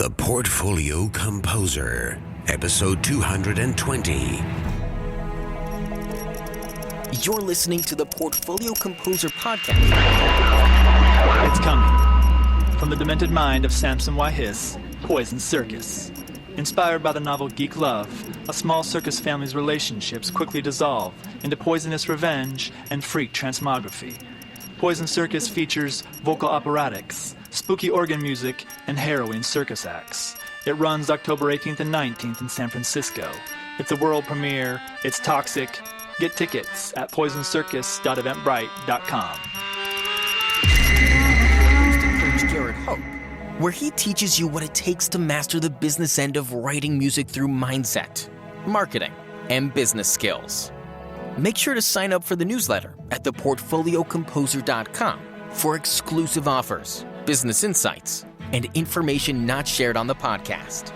The Portfolio Composer, episode 220. You're listening to the Portfolio Composer podcast. It's coming. From the demented mind of Samson Wyhiss, Poison Circus. Inspired by the novel Geek Love, a small circus family's relationships quickly dissolve into poisonous revenge and freak transmography. Poison Circus features vocal operatics, spooky organ music, and harrowing circus acts. It runs October 18th and 19th in San Francisco. It's a world premiere. It's toxic. Get tickets at poisoncircus.eventbrite.com. Garrett Hope, where he teaches you what it takes to master the business end of writing music through mindset, marketing, and business skills. Make sure to sign up for the newsletter at theportfoliocomposer.com for exclusive offers, business insights, and information not shared on the podcast.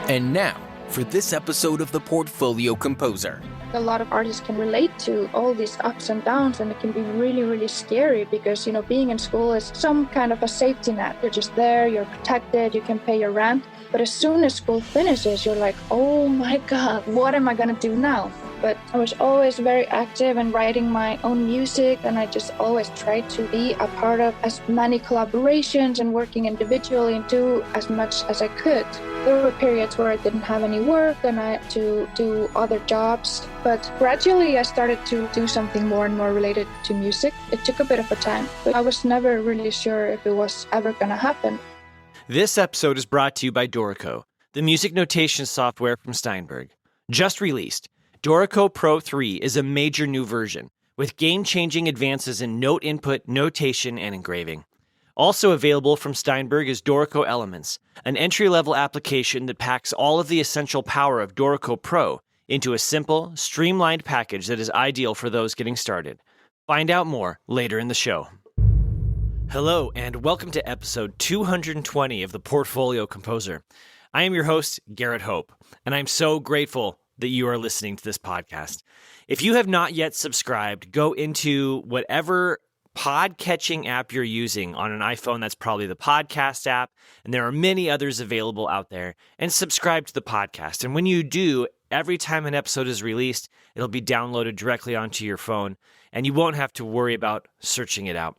And now, for this episode of The Portfolio Composer. A lot of artists can relate to all these ups and downs, and it can be really, really scary because, being in school is some kind of a safety net. You're just there, you're protected, you can pay your rent. But as soon as school finishes, you're like, oh my God, what am I going to do now? But I was always very active in writing my own music, and I just always tried to be a part of as many collaborations and working individually and do as much as I could. There were periods where I didn't have any work and I had to do other jobs, but gradually I started to do something more and more related to music. It took a bit of a time, but I was never really sure if it was ever going to happen. This episode is brought to you by Dorico, the music notation software from Steinberg. Just released, Dorico Pro 3 is a major new version with game-changing advances in note input, notation, and engraving. Also available from Steinberg is Dorico Elements, an entry-level application that packs all of the essential power of Dorico Pro into a simple, streamlined package that is ideal for those getting started. Find out more later in the show. Hello, and welcome to episode 220 of The Portfolio Composer. I am your host, Garrett Hope, and I'm so grateful that you are listening to this podcast. If you have not yet subscribed, go into whatever pod-catching app you're using. On an iPhone, that's probably the podcast app, and there are many others available out there, and subscribe to the podcast. And when you do, every time an episode is released, it'll be downloaded directly onto your phone, and you won't have to worry about searching it out.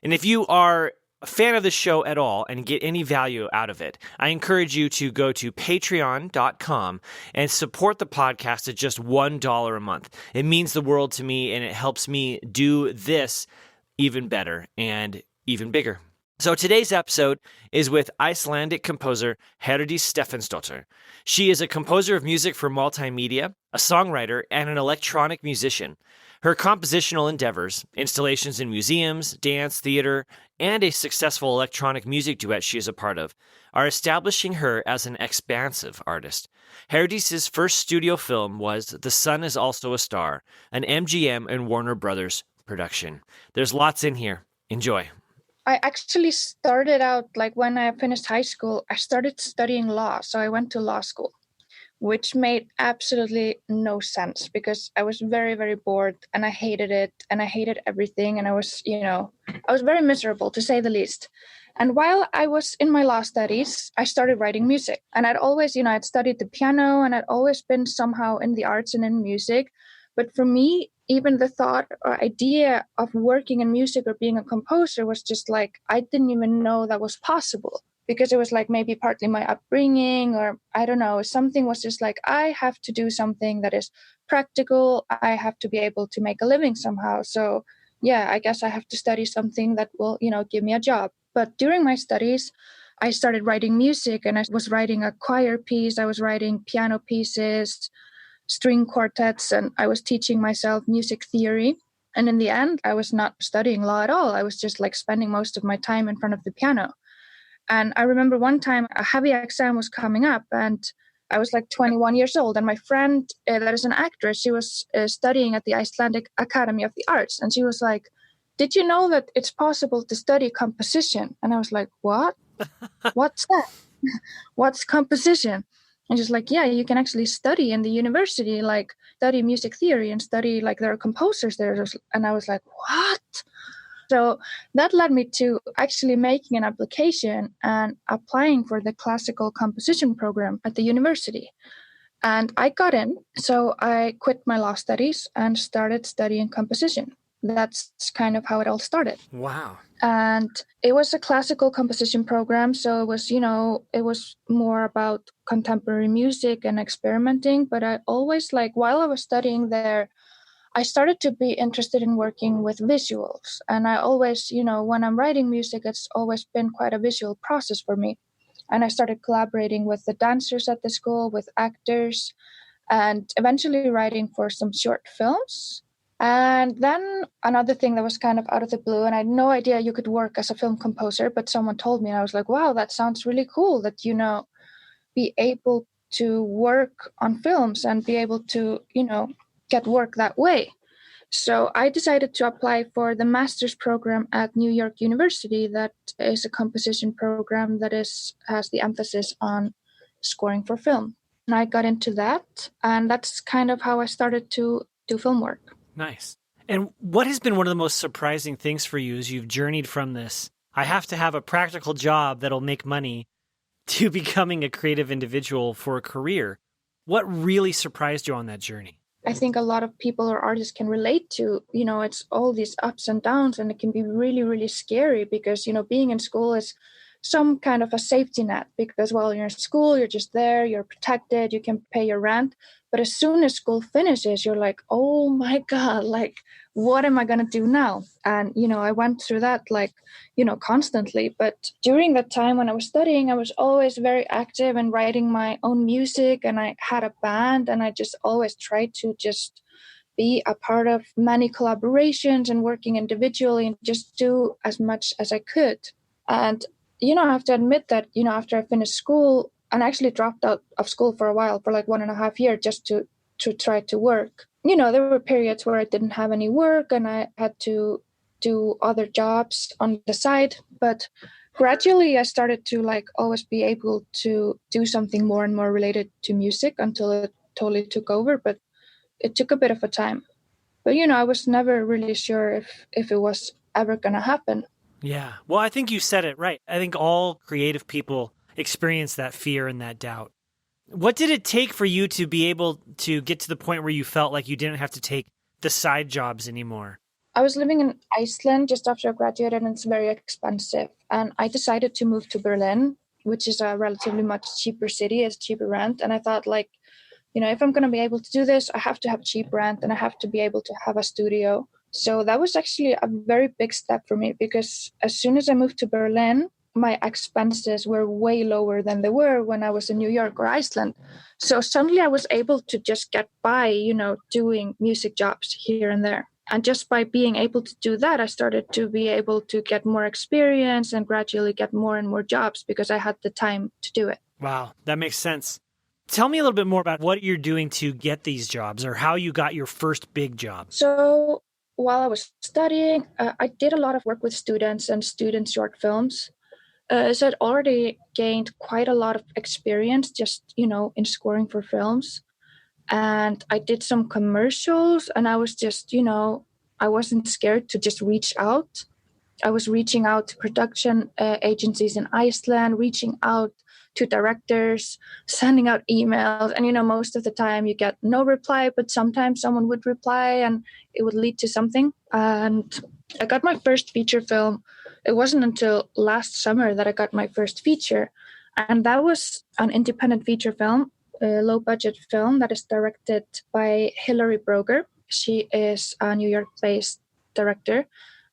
And if you are a fan of the show at all and get any value out of it, I encourage you to go to patreon.com and support the podcast at just $1 a month. It means the world to me, and it helps me do this even better and even bigger. So today's episode is with Icelandic composer Herdís Stefánsdóttir. She is a composer of music for multimedia, a songwriter, and an electronic musician. Her compositional endeavors, installations in museums, dance, theater, and a successful electronic music duet she is a part of, are establishing her as an expansive artist. Herdís's first studio film was The Sun Is Also a Star, an MGM and Warner Brothers production. There's lots in here. Enjoy. I actually started out, when I finished high school, I started studying law. So I went to law school, which made absolutely no sense because I was very, very bored and I hated it and I hated everything. And I was very miserable, to say the least. And while I was in my law studies, I started writing music. And I'd always, I'd studied the piano and I'd always been somehow in the arts and in music. But for me, even the thought or idea of working in music or being a composer was just I didn't even know that was possible. Because it was maybe partly my upbringing, or I don't know, something was just I have to do something that is practical. I have to be able to make a living somehow. So yeah, I guess I have to study something that will, give me a job. But during my studies, I started writing music, and I was writing a choir piece. I was writing piano pieces, string quartets, and I was teaching myself music theory. And in the end, I was not studying law at all. I was just spending most of my time in front of the piano. And I remember one time a heavy exam was coming up, and I was 21 years old. And my friend that is an actress, she was studying at the Icelandic Academy of the Arts. And she was like, did you know that it's possible to study composition? And I was like, what? What's that? What's composition? And she's like, yeah, you can actually study in the university, study music theory and study, there are composers there. And I was like, what? So that led me to actually making an application and applying for the classical composition program at the university. And I got in, so I quit my law studies and started studying composition. That's kind of how it all started. Wow. And it was a classical composition program. So it was, it was more about contemporary music and experimenting. But I always, while I was studying there, I started to be interested in working with visuals. And I always, when I'm writing music, it's always been quite a visual process for me. And I started collaborating with the dancers at the school, with actors, and eventually writing for some short films. And then another thing that was kind of out of the blue, and I had no idea you could work as a film composer, but someone told me, and I was like, wow, that sounds really cool that, be able to work on films and be able to, get work that way. So I decided to apply for the master's program at New York University. That is a composition program that has the emphasis on scoring for film. And I got into that, and that's kind of how I started to do film work. Nice. And what has been one of the most surprising things for you as you've journeyed from this, I have to have a practical job that'll make money, to becoming a creative individual for a career? What really surprised you on that journey? I think a lot of people or artists can relate to, it's all these ups and downs, and it can be really, really scary because, being in school is some kind of a safety net because while you're in school, you're just there, you're protected, you can pay your rent. But as soon as school finishes, you're like, oh my God, what am I going to do now? And, I went through that constantly. But during that time when I was studying, I was always very active in writing my own music, and I had a band, and I just always tried to just be a part of many collaborations and working individually and just do as much as I could. And I have to admit that, after I finished school and actually dropped out of school for a while, for 1.5 years, just to try to work. There were periods where I didn't have any work and I had to do other jobs on the side. But gradually I started to always be able to do something more and more related to music until it totally took over. But it took a bit of a time. But, I was never really sure if it was ever going to happen. Yeah. Well, I think you said it right. I think all creative people experience that fear and that doubt. What did it take for you to be able to get to the point where you felt like you didn't have to take the side jobs anymore? I was living in Iceland just after I graduated, and it's very expensive. And I decided to move to Berlin, which is a relatively much cheaper city, it's cheaper rent. And I thought if I'm going to be able to do this, I have to have cheap rent and I have to be able to have a studio. So that was actually a very big step for me because as soon as I moved to Berlin, my expenses were way lower than they were when I was in New York or Iceland. So suddenly I was able to just get by, doing music jobs here and there. And just by being able to do that, I started to be able to get more experience and gradually get more and more jobs because I had the time to do it. Wow, that makes sense. Tell me a little bit more about what you're doing to get these jobs or how you got your first big job. So while I was studying, I did a lot of work with students and student short films. So I'd already gained quite a lot of experience just, in scoring for films. And I did some commercials and I was just, I wasn't scared to just reach out. I was reaching out to production agencies in Iceland, reaching out to directors, sending out emails. And, most of the time you get no reply, but sometimes someone would reply and it would lead to something. And I got my first feature film. It wasn't until last summer that I got my first feature. And that was an independent feature film, a low-budget film that is directed by Hilary Broger. She is a New York-based director.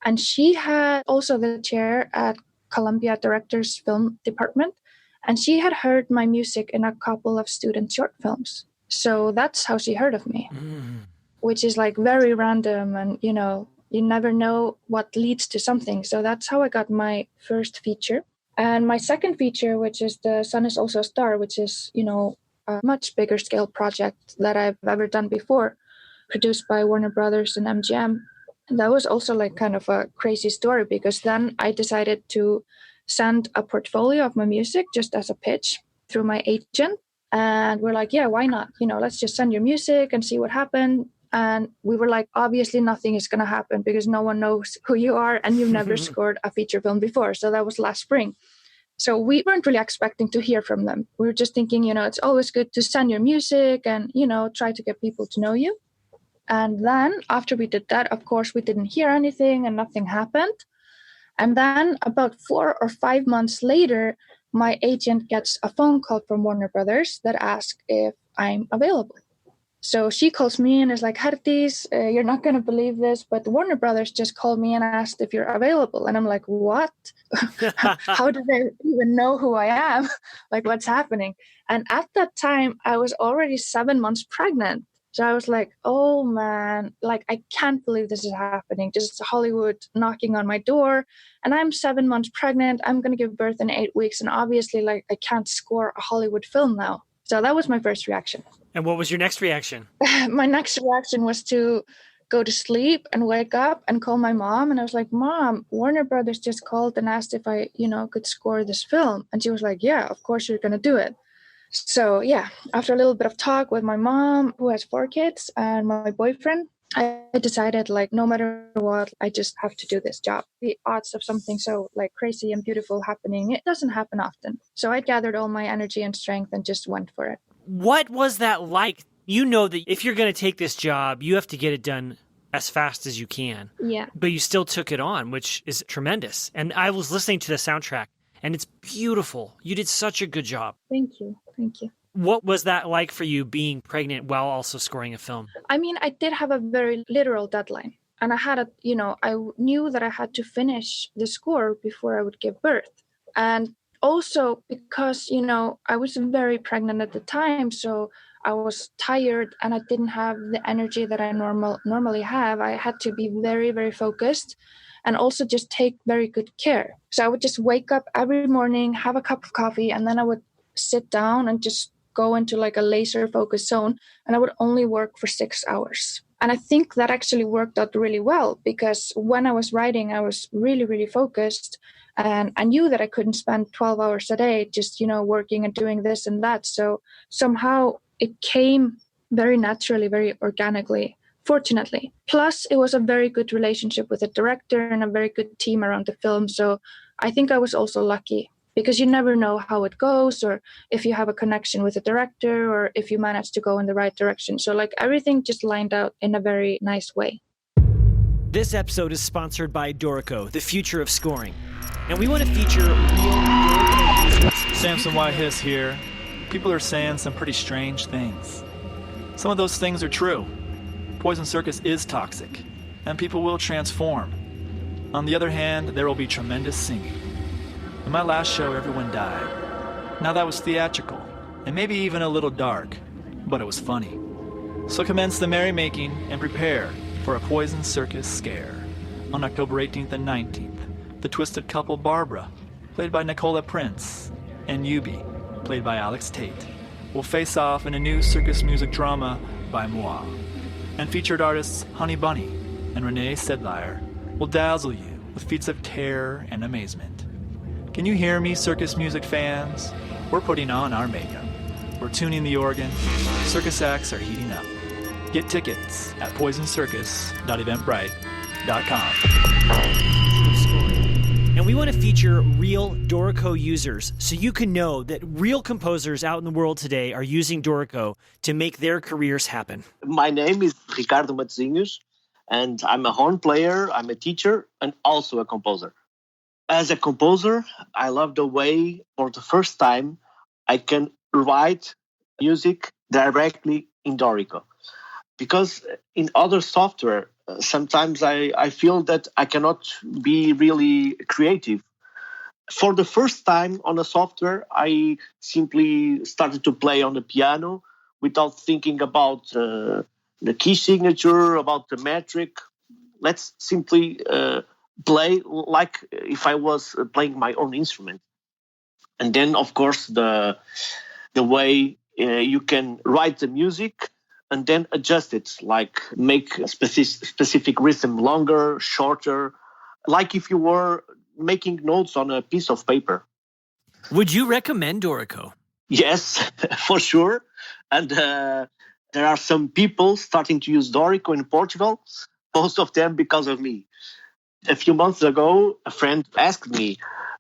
And she had also the chair at Columbia Directors Film Department. And she had heard my music in a couple of student short films. So that's how she heard of me, which is very random. And, you never know what leads to something. So that's how I got my first feature. And my second feature, which is The Sun Is Also a Star, which is, a much bigger scale project that I've ever done before, produced by Warner Brothers and MGM. And that was also kind of a crazy story because then I decided to send a portfolio of my music just as a pitch through my agent. And we're like, yeah, why not? Let's just send your music and see what happens. And we were like, obviously nothing is going to happen because no one knows who you are and you've never scored a feature film before. So that was last spring. So we weren't really expecting to hear from them. We were just thinking, it's always good to send your music and, try to get people to know you. And then after we did that, of course, we didn't hear anything and nothing happened. And then about 4 or 5 months later, my agent gets a phone call from Warner Brothers that asks if I'm available. So she calls me and is like, Herdís, you're not going to believe this, but Warner Brothers just called me and asked if you're available. And I'm like, what? How do they even know who I am? Like, what's happening? And at that time, I was already 7 months pregnant. So I was like, oh, man, like, I can't believe this is happening. Just Hollywood knocking on my door. And I'm 7 months pregnant. I'm going to give birth in 8 weeks. And obviously, like, I can't score a Hollywood film now. So that was my first reaction. And what was your next reaction? My next reaction was to go to sleep and wake up and call my mom. And I was like, Mom, Warner Brothers just called and asked if I, could score this film. And she was like, yeah, of course you're going to do it. So, yeah, after a little bit of talk with my mom, who has 4 kids, and my boyfriend, I decided, like, no matter what, I just have to do this job. The odds of something so, like, crazy and beautiful happening, it doesn't happen often. So I gathered all my energy and strength and just went for it. What was that like? You know that if you're going to take this job, you have to get it done as fast as you can. Yeah. But you still took it on, which is tremendous. And I was listening to the soundtrack, and it's beautiful. You did such a good job. Thank you. Thank you. What was that like for you being pregnant while also scoring a film? I mean, I did have a very literal deadline. And I had I knew that I had to finish the score before I would give birth. And also because, I was very pregnant at the time, so I was tired and I didn't have the energy that I normally have. I had to be very, very focused and also just take very good care. So I would just wake up every morning, have a cup of coffee, and then I would sit down and just go into like a laser focus zone, and I would only work for 6 hours. And I think that actually worked out really well because when I was writing, I was really, really focused. And I knew that I couldn't spend 12 hours a day just, working and doing this and that. So somehow it came very naturally, very organically, fortunately. Plus, it was a very good relationship with the director and a very good team around the film. So I think I was also lucky because you never know how it goes or if you have a connection with the director or if you manage to go in the right direction. So like everything just lined out in a very nice way. This episode is sponsored by Dorico, the future of scoring. And we want to feature real Samson Y. Hiss here. People are saying some pretty strange things. Some of those things are true. Poison Circus is toxic, and people will transform. On the other hand, there will be tremendous singing. In my last show, everyone died. Now that was theatrical, and maybe even a little dark, but it was funny. So commence the merrymaking and prepare for a Poison Circus scare. On October 18th and 19th, the twisted couple Barbara, played by Nicola Prince, and Yubi, played by Alex Tate, will face off in a new circus music drama by moi. And featured artists Honey Bunny and Renee Sedlire will dazzle you with feats of terror and amazement. Can you hear me, circus music fans? We're putting on our makeup. We're tuning the organ. Circus acts are heating up. Get tickets at poisonCircus.eventbrite.com. And we want to feature real Dorico users so you can know that real composers out in the world today are using Dorico to make their careers happen. My name is Ricardo Matosinhos, and I'm a horn player, I'm a teacher, and also a composer. As a composer, I love the way, for the first time, I can write music directly in Dorico. Because in other software, sometimes I feel that I cannot be really creative. For the first time on a software, I simply started to play on the piano without thinking about the key signature, about the metric. Let's simply play like if I was playing my own instrument. And then, of course, the way you can write the music and then adjust it, like make a specific rhythm longer, shorter, like if you were making notes on a piece of paper. Would you recommend Dorico? Yes, for sure. And There are some people starting to use Dorico in Portugal, most of them because of me. A few months ago, a friend asked me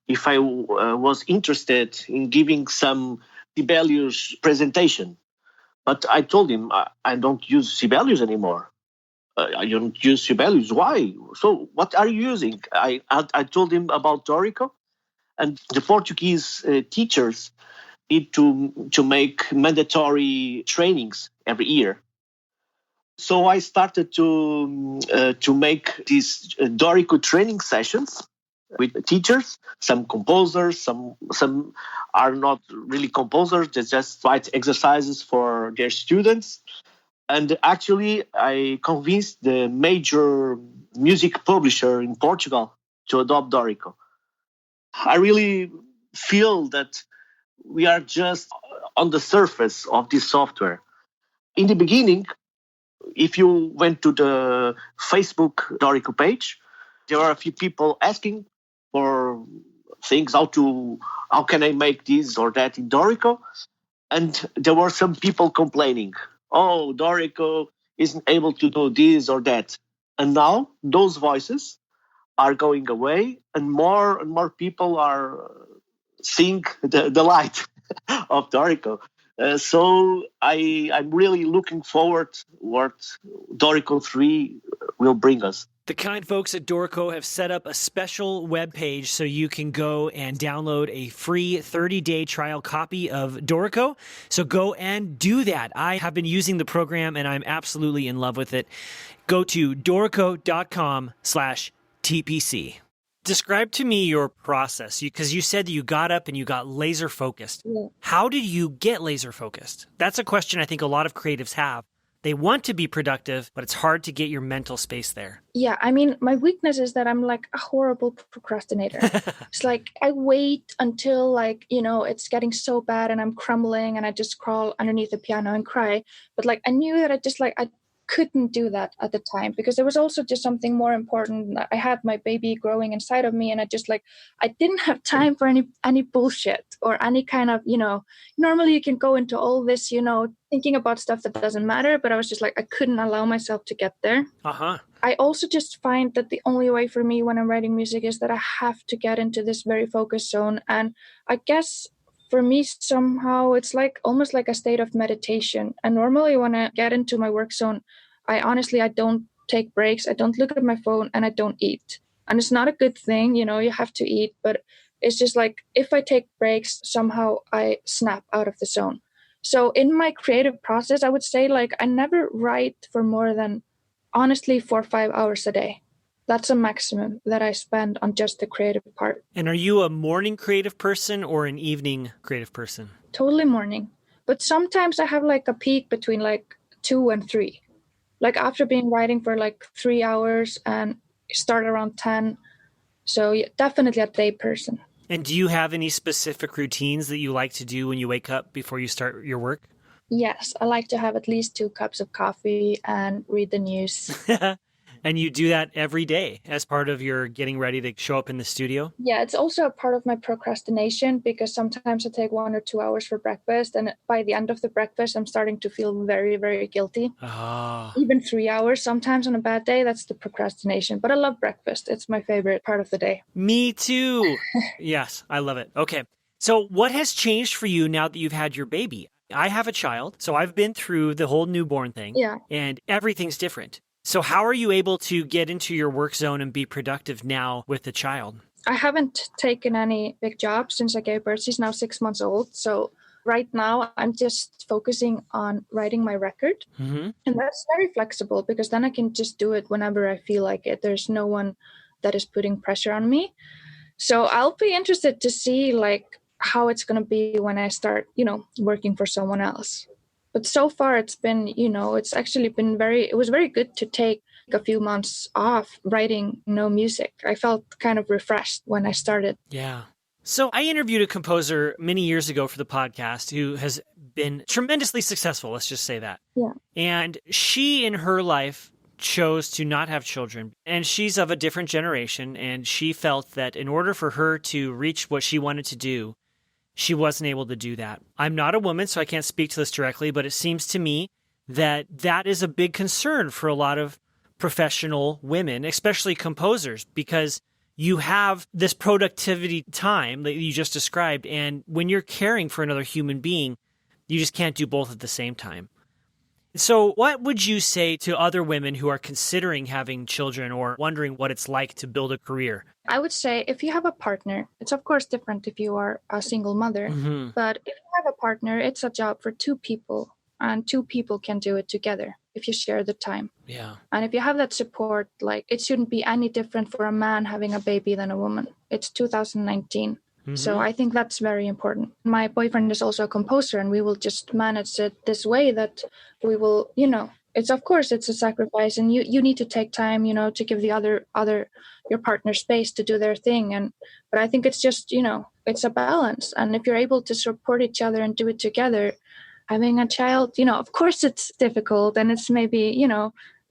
if I was interested in giving some Sibelius presentation. But I told him I don't use Sibelius anymore. I don't use Sibelius. Why? So what are you using? I told him about Dorico. And the Portuguese teachers need to make mandatory trainings every year. So I started to make these Dorico training sessions with teachers, some composers, some are not really composers, they just write exercises for their students. And actually, I convinced the major music publisher in Portugal to adopt Dorico. I really feel that we are just on the surface of this software. In the beginning, if you went to the Facebook Dorico page, there are a few people asking for things, how can I make this or that in Dorico? And there were some people complaining, oh, Dorico isn't able to do this or that. And now those voices are going away and more people are seeing the light of Dorico. So I'm really looking forward what Dorico 3 will bring us. The kind folks at Dorico have set up a special web page so you can go and download a free 30-day trial copy of Dorico. So go and do that. I have been using the program and I'm absolutely in love with it. Go to dorico.com/TPC. Describe to me your process, because you said that you got up and you got laser focused. Yeah. How did you get laser focused? That's a question I think a lot of creatives have. They want to be productive, but it's hard to get your mental space there. Yeah, I mean, my weakness is that I'm like a horrible procrastinator. It's like I wait until like, it's getting so bad and I'm crumbling and I just crawl underneath the piano and cry. But like I knew that I couldn't do that at the time because there was also just something more important. I had my baby growing inside of me and I didn't have time for any bullshit or any kind of, normally you can go into all this, thinking about stuff that doesn't matter, but I was just like, I couldn't allow myself to get there. I also just find that the only way for me when I'm writing music is that I have to get into this very focused zone. And I guess for me, somehow it's like almost like a state of meditation. And normally when I get into my work zone, I don't take breaks. I don't look at my phone and I don't eat. And it's not a good thing, you have to eat. But it's just like if I take breaks, somehow I snap out of the zone. So in my creative process, I would say like I never write for more than honestly 4 or 5 hours a day. That's a maximum that I spend on just the creative part. And are you a morning creative person or an evening creative person? Totally morning. But sometimes I have like a peak between like 2 and 3. Like after being writing for like 3 hours and start around 10. So yeah, definitely a day person. And do you have any specific routines that you like to do when you wake up before you start your work? Yes, I like to have at least 2 cups of coffee and read the news. And you do that every day as part of your getting ready to show up in the studio? Yeah, it's also a part of my procrastination because sometimes I take 1 or 2 hours for breakfast. And by the end of the breakfast, I'm starting to feel very, very guilty. Even 3 hours sometimes on a bad day, that's the procrastination. But I love breakfast. It's my favorite part of the day. Me too. Yes, I love it. Okay. So what has changed for you now that you've had your baby? I have a child, so I've been through the whole newborn thing. Yeah. And everything's different. So how are you able to get into your work zone and be productive now with the child? I haven't taken any big jobs since I gave birth. She's now 6 months old. So right now I'm just focusing on writing my record. Mm-hmm. And that's very flexible because then I can just do it whenever I feel like it. There's no one that is putting pressure on me. So I'll be interested to see like how it's going to be when I start, working for someone else. But so far it's been, it's actually been it was very good to take a few months off writing no music. I felt kind of refreshed when I started. Yeah. So I interviewed a composer many years ago for the podcast who has been tremendously successful. Let's just say that. Yeah. And she in her life chose to not have children. And she's of a different generation. And she felt that in order for her to reach what she wanted to do, she wasn't able to do that. I'm not a woman, so I can't speak to this directly, but it seems to me that is a big concern for a lot of professional women, especially composers, because you have this productivity time that you just described. And when you're caring for another human being, you just can't do both at the same time. So what would you say to other women who are considering having children or wondering what it's like to build a career? I would say if you have a partner, it's of course different if you are a single mother, but if you have a partner, it's a job for two people, and two people can do it together if you share the time. Yeah. And if you have that support, like it shouldn't be any different for a man having a baby than a woman. It's 2019. So I think that's very important. My boyfriend is also a composer, and we will just manage it this way that we will, it's of course it's a sacrifice, and you need to take time, to give the other your partner space to do their thing. But I think it's just, it's a balance. And if you're able to support each other and do it together, having a child, of course it's difficult, and it's maybe,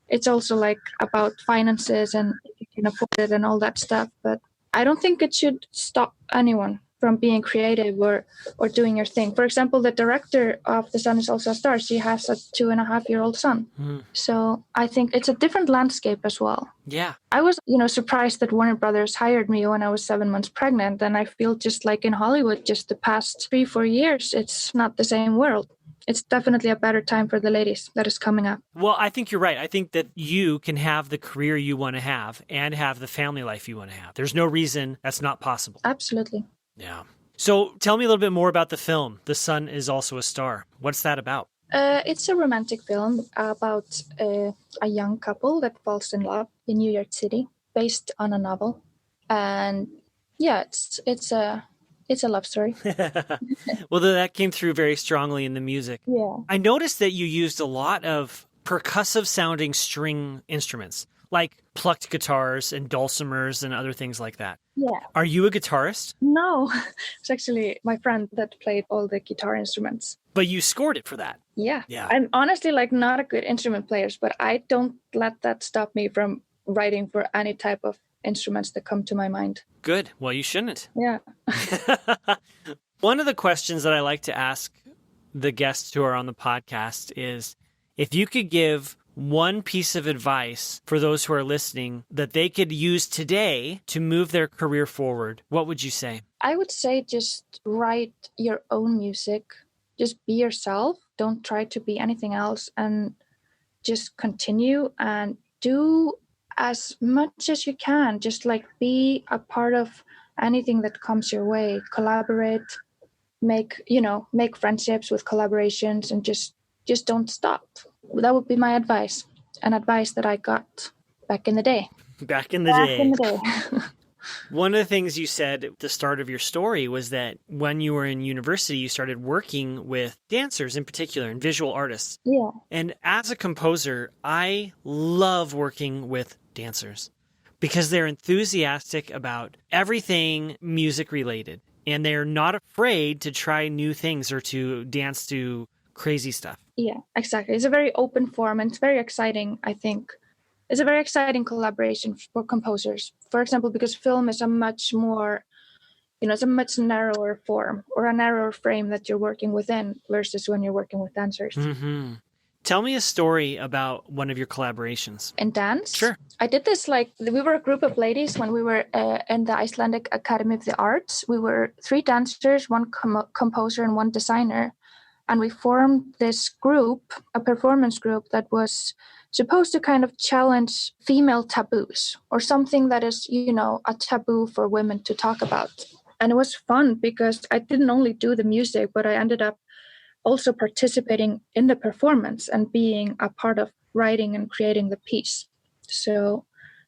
it's also like about finances and if you can afford it and all that stuff. But I don't think it should stop anyone from being creative or doing your thing. For example, the director of The Sun Is Also a Star, she has a 2.5-year-old son. So I think it's a different landscape as well. Yeah. I was, surprised that Warner Brothers hired me when I was 7 months pregnant. And I feel just like in Hollywood, just the past 3-4 years, it's not the same world. It's definitely a better time for the ladies that is coming up. Well, I think you're right. I think that you can have the career you want to have and have the family life you want to have. There's no reason that's not possible. Absolutely. Yeah. So tell me a little bit more about the film, The Sun Is Also a Star. What's that about? It's a romantic film about a young couple that falls in love in New York City, based on a novel. And yeah, it's a love story. Well, that came through very strongly in the music. Yeah. I noticed that you used a lot of percussive sounding string instruments, like plucked guitars and dulcimers and other things like that. Yeah. Are you a guitarist? No, it's actually my friend that played all the guitar instruments. But you scored it for that. Yeah. Yeah. I'm honestly not a good instrument player, but I don't let that stop me from writing for any type of instruments that come to my mind. Good. Well, you shouldn't. Yeah. One of the questions that I like to ask the guests who are on the podcast is, if you could give one piece of advice for those who are listening that they could use today to move their career forward, what would you say? I would say just write your own music. Just be yourself. Don't try to be anything else, and just continue and do as much as you can. Just be a part of anything that comes your way. Collaborate, make friendships with collaborations, and just don't stop. That would be my advice, an advice that I got back in the day. Back in the day. One of the things you said at the start of your story was that when you were in university, you started working with dancers in particular and visual artists. Yeah. And as a composer, I love working with dancers because they're enthusiastic about everything music related. And they're not afraid to try new things or to dance to crazy stuff. Yeah, exactly. It's a very open form, and it's very exciting, I think. It's a very exciting collaboration for composers. For example, because film is a much more, it's a much narrower form or a narrower frame that you're working within versus when you're working with dancers. Mm-hmm. Tell me a story about one of your collaborations. In dance? Sure. I did this, we were a group of ladies when we were in the Icelandic Academy of the Arts. We were 3 dancers, 1 composer, and 1 designer. And we formed this group, a performance group that was supposed to kind of challenge female taboos or something that is, a taboo for women to talk about. And it was fun because I didn't only do the music, but I ended up also participating in the performance and being a part of writing and creating the piece. So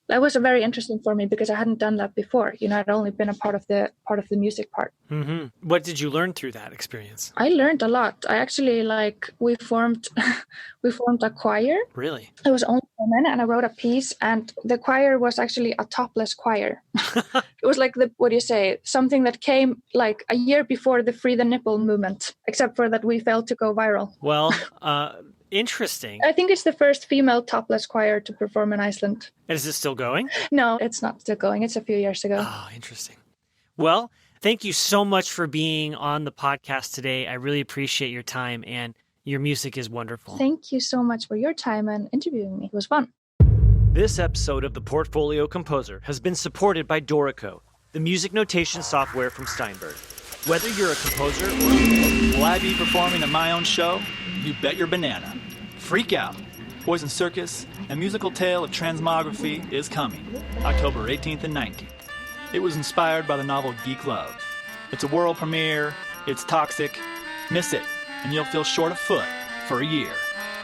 that was very interesting for me because I hadn't done that before. I'd only been a part of the music part. Mm-hmm. What did you learn through that experience? I learned a lot. I actually we formed a choir. Really? It was only women, and I wrote a piece, and the choir was actually a topless choir. It was something that came a year before the Free the Nipple movement, except for that we failed to go viral. Well, interesting. I think it's the first female topless choir to perform in Iceland. And is it still going? No, it's not still going. It's a few years ago. Oh, interesting. Well, thank you so much for being on the podcast today. I really appreciate your time, and Your music is wonderful. Thank you so much for your time and interviewing me. It was fun. This episode of the Portfolio Composer has been supported by Dorico, the music notation software from Steinberg. Whether you're a composer or... Will I be performing at my own show? You bet your banana. Freak Out! Poison Circus, a musical tale of transmography is coming, October 18th and 19th. It was inspired by the novel Geek Love. It's a world premiere, it's toxic, miss it, and you'll feel short of foot for a year.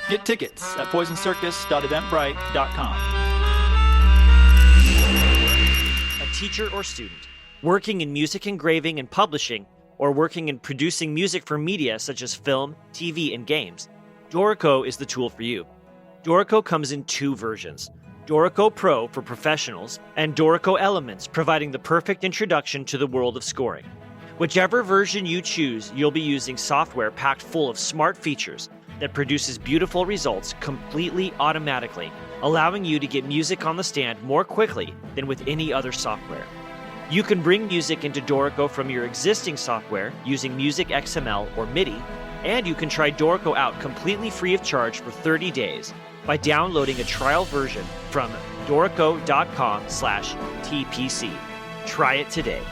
Get tickets at poisoncircus.eventbrite.com. A teacher or student, working in music engraving and publishing, or working in producing music for media such as film, TV, and games, Dorico is the tool for you. Dorico comes in two versions, Dorico Pro for professionals and Dorico Elements, providing the perfect introduction to the world of scoring. Whichever version you choose, you'll be using software packed full of smart features that produces beautiful results completely automatically, allowing you to get music on the stand more quickly than with any other software. You can bring music into Dorico from your existing software using Music XML or MIDI, and you can try Dorico out completely free of charge for 30 days by downloading a trial version from dorico.com/TPC. Try it today.